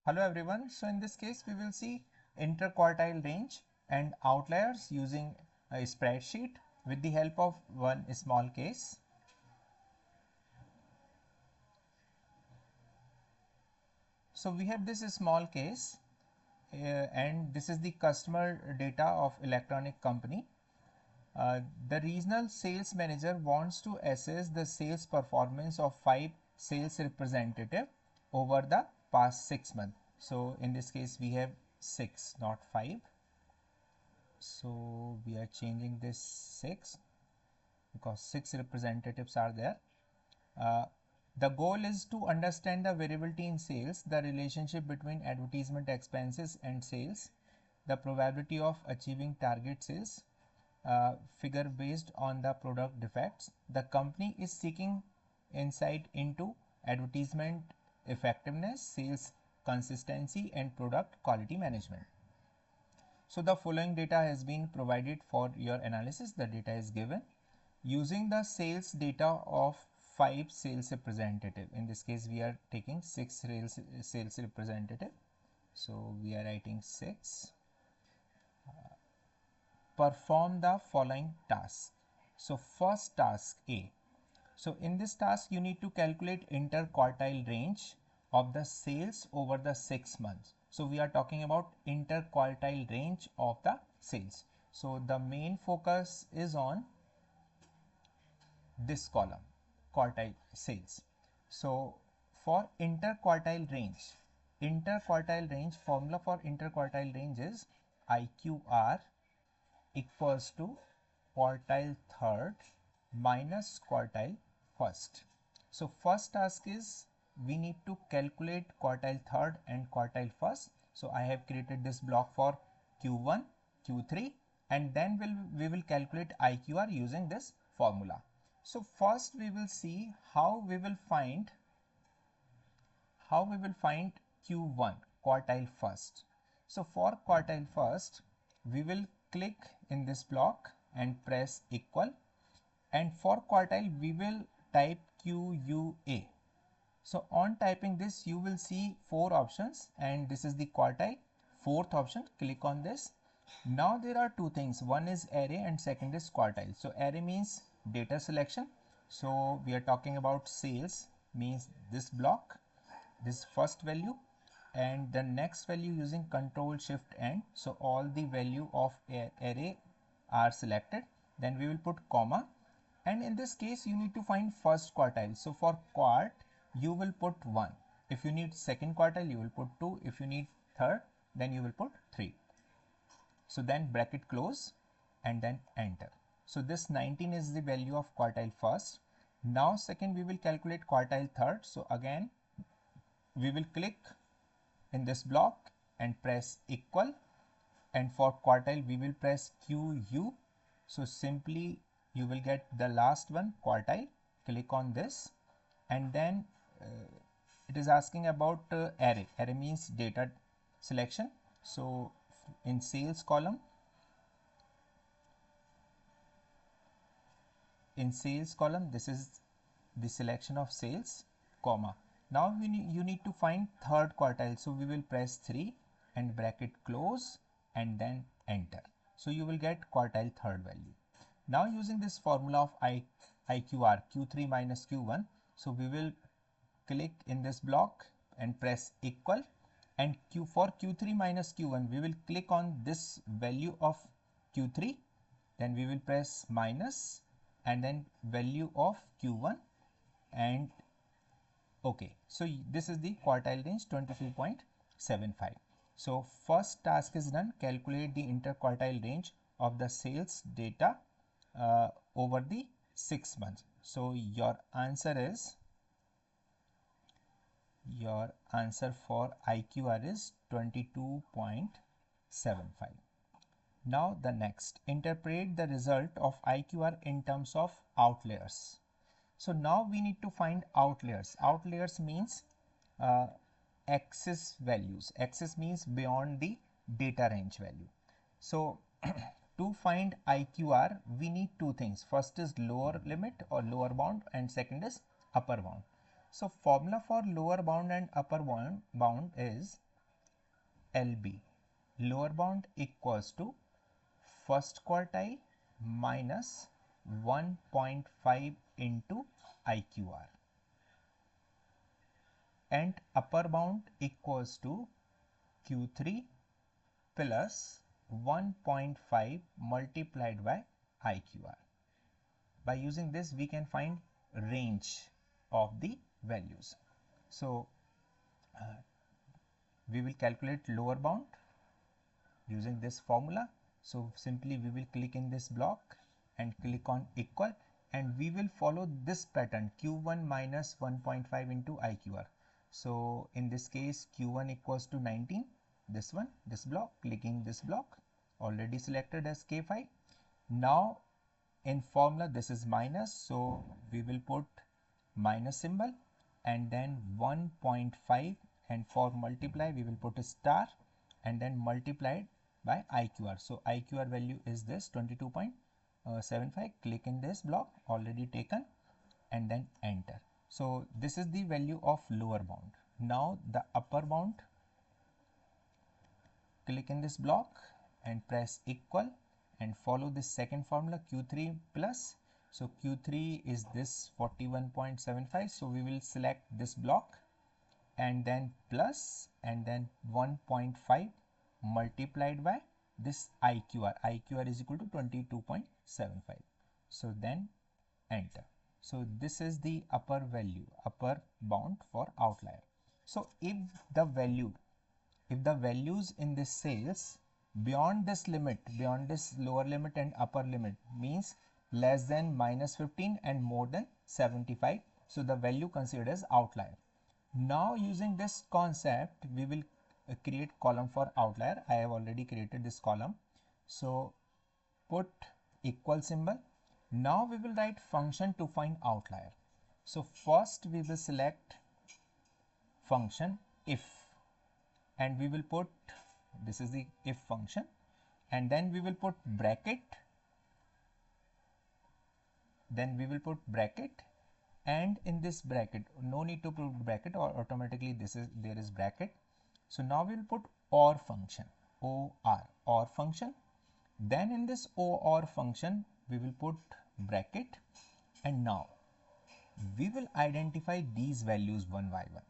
Hello everyone. So in this case we will see interquartile range and outliers using a spreadsheet with the help of one small case. So we have this small case and this is the customer data of electronic company. The regional sales manager wants to assess the sales performance of 5 sales representative over the past 6 months. So in this case we have 6, not 5. So we are changing this 6 because 6 representatives are there. The goal is to understand the variability in sales, the relationship between advertisement expenses and sales, the probability of achieving target sales, figure based on the product defects. The company is seeking insight into advertisement effectiveness, sales consistency, and product quality management. So the following data has been provided for your analysis. The data is given using the sales data of 5 sales representative. In this case we are taking 6 sales representative. So we are writing 6. Perform the following tasks. So first task A. So in this task you need to calculate interquartile range of the sales over the 6 months. So we are talking about interquartile range of the sales. So the main focus is on this column, quartile sales. So for interquartile range, formula for interquartile range is IQR equals to quartile third minus quartile first. So first task is we need to calculate quartile third and quartile first. So I have created this block for Q1, Q3, and then we will calculate IQR using this formula. So first we will see how we will find Q1 quartile first. So for quartile first we will click in this block and press equal, and for quartile we will type QUA. So on typing this you will see 4 options and this is the quartile. Fourth option, click on this. Now there are two things, one is array and second is quartile. So array means data selection. So we are talking about sales means this block, this first value, and the next value using control shift N. So all the value of array are selected. Then we will put comma, and in this case you need to find first quartile. So for quart you will put 1. If you need second quartile you will put 2. If you need third then you will put 3. So then bracket close and then enter. So this 19 is the value of quartile first. Now second we will calculate quartile third. So again we will click in this block and press equal, and for quartile we will press QU. So simply you will get the last one, quartile. Click on this, and then it is asking about array. Array means data selection. So in sales column, this is the selection of sales, comma. Now you need to find third quartile. So we will press 3 and bracket close and then enter. So you will get quartile third value. Now using this formula of IQR, Q3 minus Q1, so we will click in this block and press equal, and for Q3 minus Q1 we will click on this value of Q3, then we will press minus and then value of Q1 and OK. So this is the quartile range 22.75. So first task is done, calculate the interquartile range of the sales data over the 6 months. So your answer for IQR is 22.75. Now the next, interpret the result of IQR in terms of outliers. So now we need to find outliers. Outliers means excess values. Excess means beyond the data range value. So to find IQR we need two things. First is lower limit or lower bound, and second is upper bound. So formula for lower bound and upper bound is LB, lower bound equals to first quartile minus 1.5 into IQR, and upper bound equals to Q3 plus 1.5 multiplied by IQR. By using this, we can find range of the values. So we will calculate lower bound using this formula. So simply we will click in this block and click on equal, and we will follow this pattern Q1 minus 1.5 into IQR. So in this case, Q1 equals to 19, this one, this block, clicking this block, already selected as K5. Now in formula this is minus, so we will put minus symbol and then 1.5, and for multiply we will put a star and then multiplied by IQR. So IQR value is this 22.75. Click in this block, already taken, and then enter. So this is the value of lower bound. Now the upper bound, click in this block and press equal and follow this second formula Q3 plus. So Q3 is this 41.75. So we will select this block and then plus and then 1.5 multiplied by this IQR. IQR is equal to 22.75. So then enter. So this is the upper value, upper bound for outlier. So if the values in this cells beyond this limit, beyond this lower limit and upper limit, means less than minus 15 and more than 75, so the value considered as outlier. Now using this concept, we will create column for outlier. I have already created this column. So put equal symbol. Now we will write function to find outlier. So first we will select function if, and we will put, this is the if function, and then we will put bracket, and in this bracket, no need to put bracket, or automatically there is bracket. So now we will put OR function, OR function. Then in this OR function we will put bracket, and now we will identify these values one by one.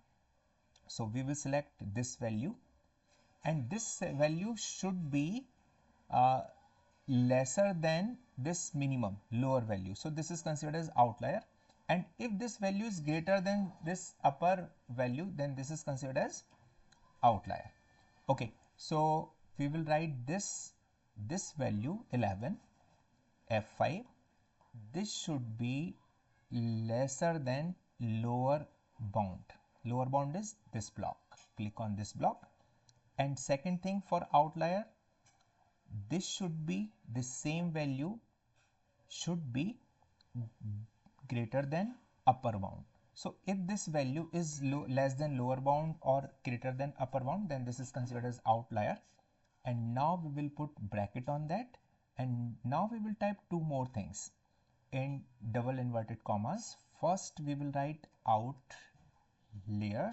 So we will select this value, and this value should be lesser than this minimum lower value. So this is considered as outlier, and if this value is greater than this upper value, then this is considered as outlier. Okay, so we will write this value 11 F5. This should be lesser than lower bound. Lower bound is this block. Click on this block. And second thing, for outlier, this should be the same value, should be greater than upper bound. So if this value is less than lower bound or greater than upper bound, then this is considered as outlier. And now we will put bracket on that, and now we will type two more things in double inverted commas. First we will write outlier,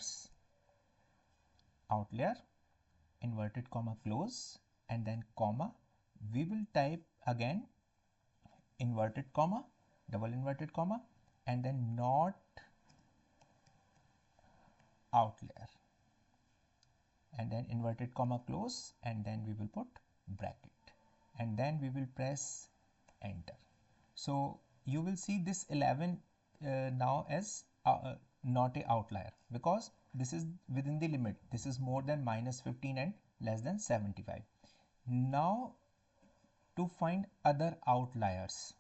inverted comma close, and then comma. We will type again inverted comma, double inverted comma, and then not outlier, and then inverted comma close, and then we will put bracket, and then we will press enter. So you will see this 11 now as not a outlier, because this is within the limit. This is more than minus 15 and less than 75. Now to find other outliers,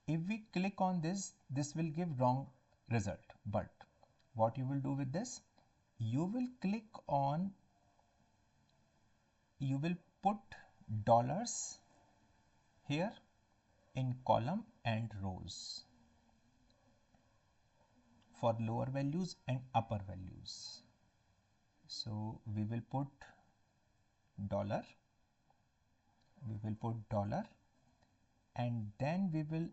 if we click on this, this will give wrong result. But what you will do with this, you will click on, you will put dollars here in column and rows for lower values and upper values. So we will put dollar, and then we will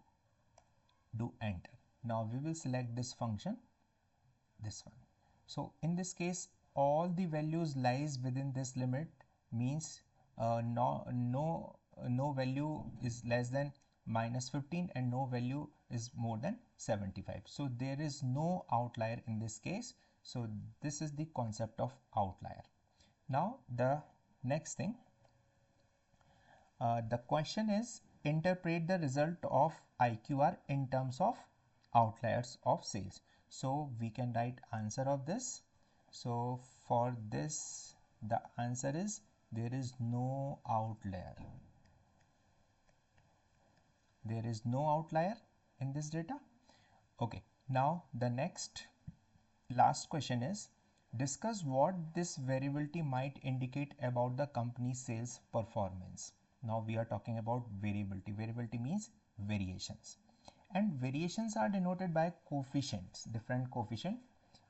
do enter. Now we will select this function, this one. So in this case, all the values lies within this limit means no value is less than -15 and no value is more than 75. So there is no outlier in this case. So this is the concept of outlier. Now the next thing, the question is interpret the result of IQR in terms of outliers of sales. So we can write answer of this. So for this the answer is there is no outlier. There is no outlier in this data. Okay, now the next last question is discuss what this variability might indicate about the company's sales performance. Now we are talking about variability. Variability means variations, and variations are denoted by coefficients, different coefficient.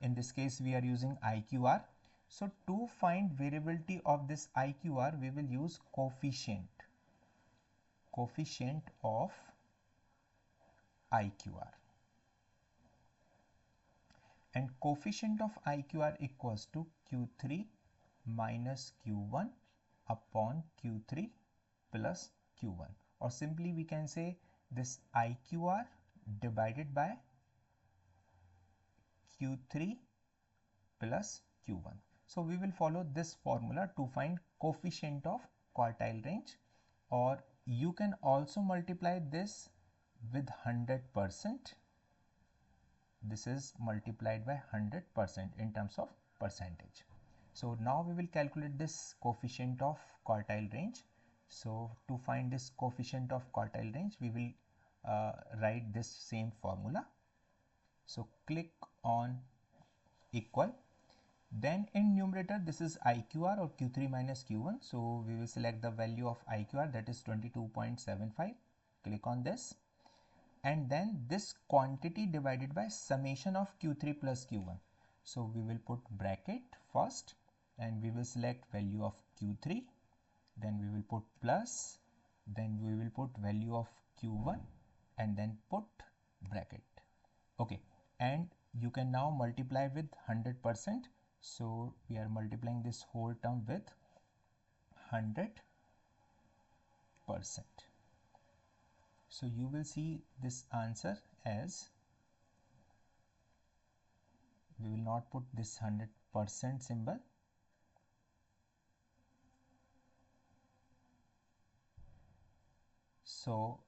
In this case we are using IQR. So to find variability of this IQR we will use coefficient of IQR, and coefficient of IQR equals to Q3 minus Q1 upon Q3 plus Q1, or simply we can say this IQR divided by Q3 plus Q1. So we will follow this formula to find coefficient of quartile range, or you can also multiply this with 100%. This is multiplied by 100% in terms of percentage. So now we will calculate this coefficient of quartile range. So to find this coefficient of quartile range we will write this same formula. So click on equal, then in numerator this is IQR or Q3 minus Q1. So we will select the value of IQR, that is 22.75. click on this, and then this quantity divided by summation of Q3 plus Q1. So we will put bracket first and we will select value of Q3, then we will put plus, then we will put value of Q1 and then put bracket. Okay, and you can now multiply with 100%. So we are multiplying this whole term with 100%. So you will see this answer as, we will not put this 100% symbol. So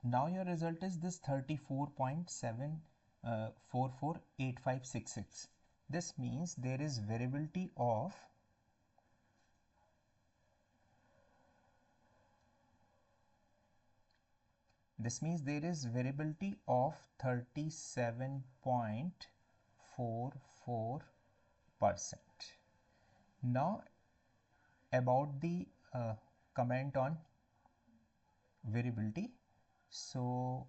now your result is this 34.7448566. This means there is variability of This means there is variability of 37.44%. Now about the comment on variability. So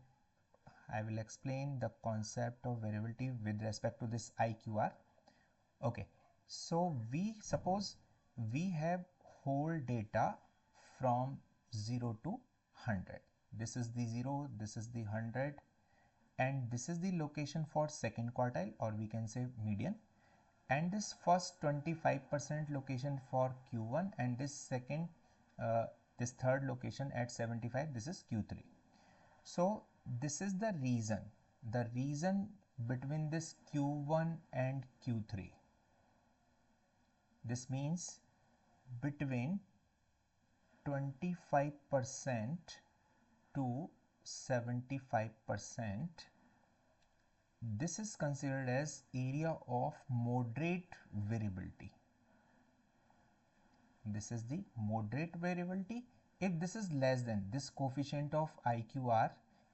I will explain the concept of variability with respect to this IQR. Okay, so we suppose we have whole data from 0 to 100. This is the 0, this is the 100, and this is the location for second quartile, or we can say median, and this first 25% location for Q1, and this second this third location at 75, this is Q3. So this is the reason between this Q1 and Q3. This means between 25% to 75%. This is considered as area of moderate variability. This is the moderate variability. If this is less than, this coefficient of IQR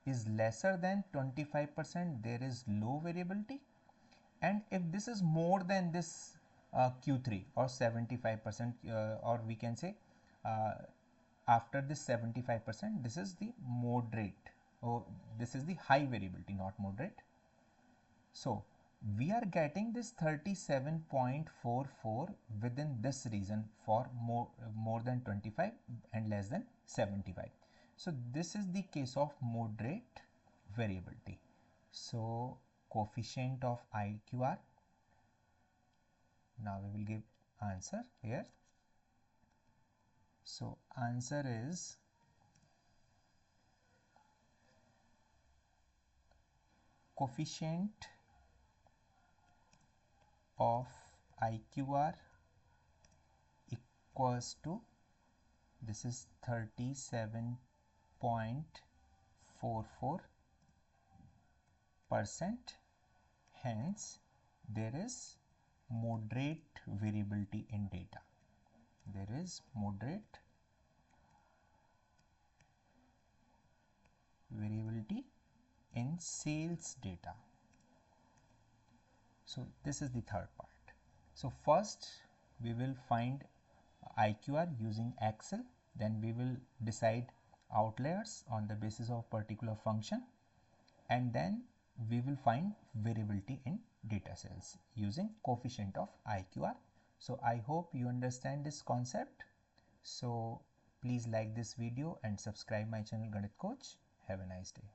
is lesser than 25%, there is low variability. And if this is more than this Q3 or 75%, or we can say after this 75%, this is the moderate, or this is the high variability, not moderate. So we are getting this 37.44 within this region for more than 25 and less than 75. So this is the case of moderate variability. So coefficient of IQR Now we will give answer here. So answer is coefficient of IQR equals to, this is 37.44%. Hence there is moderate variability in data. There is moderate variability in sales data. So this is the third part. So first we will find IQR using Excel, then we will decide outliers on the basis of particular function, and then we will find variability in data cells using coefficient of IQR. So I hope you understand this concept. So please like this video and subscribe my channel Ganit Coach. Have a nice day.